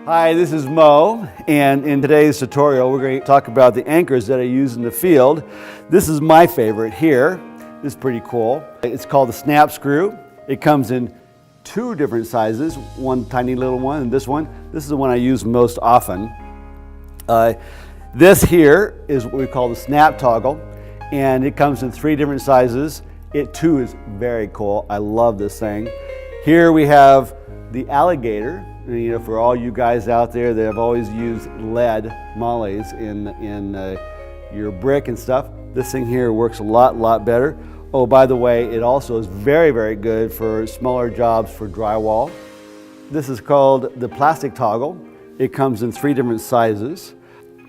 Hi, this is Mo, and in today's tutorial we're going to talk about the anchors that I use in the field. This is my favorite here. This is pretty cool. It's called the snap screw. It comes in two different sizes, one tiny little one and this one. This is the one I use most often. This here is what we call the snap toggle, and it comes in three different sizes. It too is very cool. I love this thing. Here we have the alligator. You know, for all you guys out there that have always used lead mollies in your brick and stuff, this thing here works a lot better. Oh, by the way, it also is very good for smaller jobs for drywall. This is called the plastic toggle. It comes in three different sizes.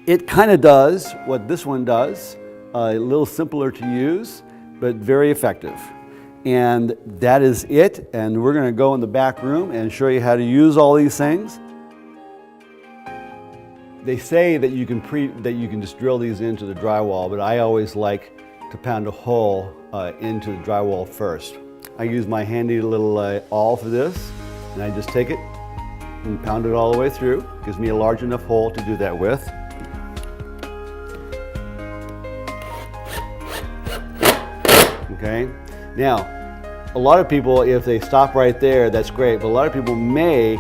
It kind of does what this one does, a little simpler to use, but very effective. And that is it, and we're going to go in the back room and show you how to use all these things. They say that you can just drill these into the drywall, but I always like to pound a hole into the drywall first. I use my handy little awl for this, and I just take it and pound it all the way through. It gives me a large enough hole to do that with. Okay. Now, a lot of people, if they stop right there, that's great, but a lot of people may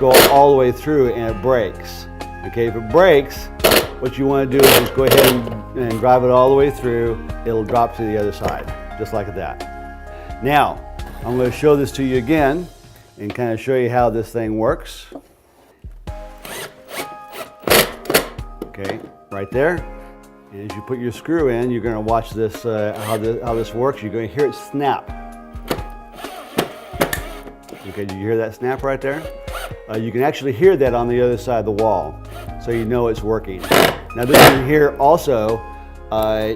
go all the way through and it breaks. Okay, if it breaks, what you want to do is just go ahead and drive it all the way through. It'll drop to the other side, just like that. Now, I'm going to show this to you again and kind of show you how this thing works. Okay, right there. And as you put your screw in, you're going to watch this, how this works. You're going to hear it snap. Okay, did you hear that snap right there? You can actually hear that on the other side of the wall, so you know it's working. Now this one here also,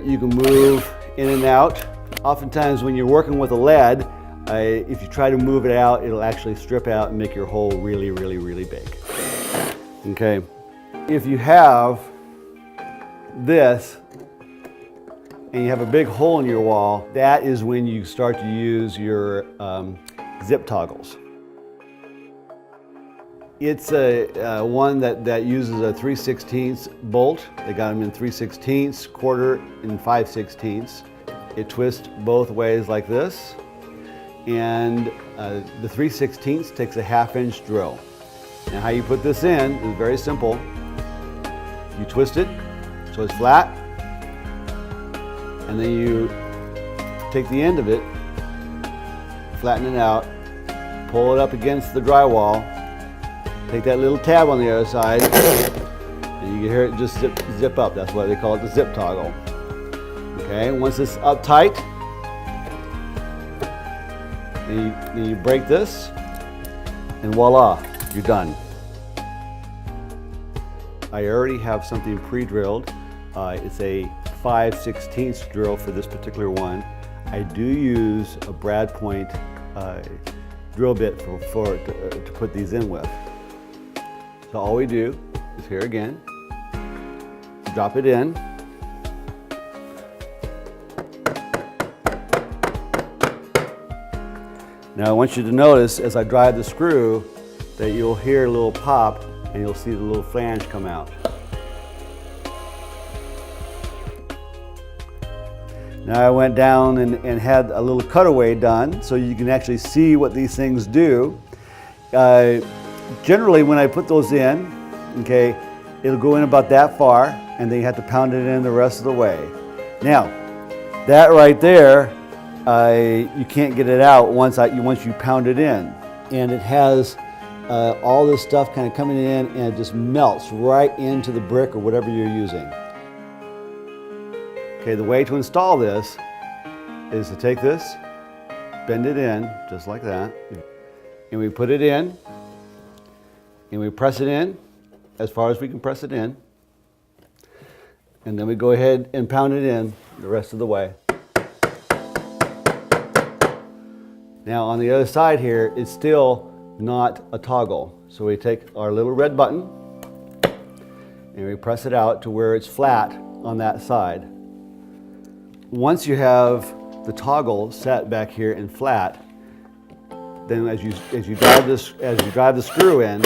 you can move in and out. Oftentimes when you're working with a lead, if you try to move it out, it'll actually strip out and make your hole really big. Okay, if you have this and you have a big hole in your wall, that is when you start to use your zip toggles. It's one that uses a 3/16 bolt. They got them in 3/16, quarter, and 5/16. It twists both ways like this, and the 3/16 takes a 1/2-inch drill. Now how you put this in is very simple. You twist it so it's flat, and then you take the end of it, flatten it out, pull it up against the drywall, take that little tab on the other side, and you can hear it just zip up. That's why they call it the zip toggle. Okay, once it's up tight, then you break this, and voila, you're done. I already have something pre-drilled. It's a 5/16 drill for this particular one. I do use a brad point drill bit to put these in with. So all we do is here again, drop it in. Now I want you to notice as I drive the screw that you'll hear a little pop and you'll see the little flange come out. Now I went down and had a little cutaway done so you can actually see what these things do. Generally when I put those in, okay, it'll go in about that far and then you have to pound it in the rest of the way. Now, that right there, you can't get it out once you pound it in. And it has all this stuff kind of coming in and it just melts right into the brick or whatever you're using. Okay, the way to install this is to take this, bend it in, just like that, and we put it in, and we press it in as far as we can press it in, and then we go ahead and pound it in the rest of the way. Now on the other side here, it's still not a toggle, so we take our little red button, and we press it out to where it's flat on that side. Once you have the toggle set back here and flat, then as you drive the screw in,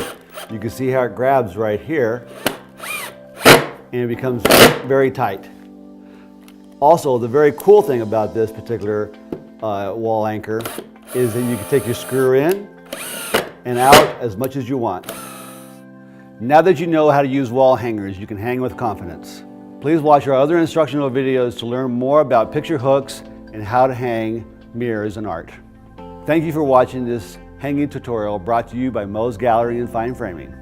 You can see how it grabs right here and it becomes very tight. Also, the very cool thing about this particular wall anchor is that you can take your screw in and out as much as you want. Now that you know how to use wall hangers, you can hang with confidence. Please watch our other instructional videos to learn more about picture hooks and how to hang mirrors and art. Thank you for watching this hanging tutorial brought to you by Moe's Gallery and Fine Framing.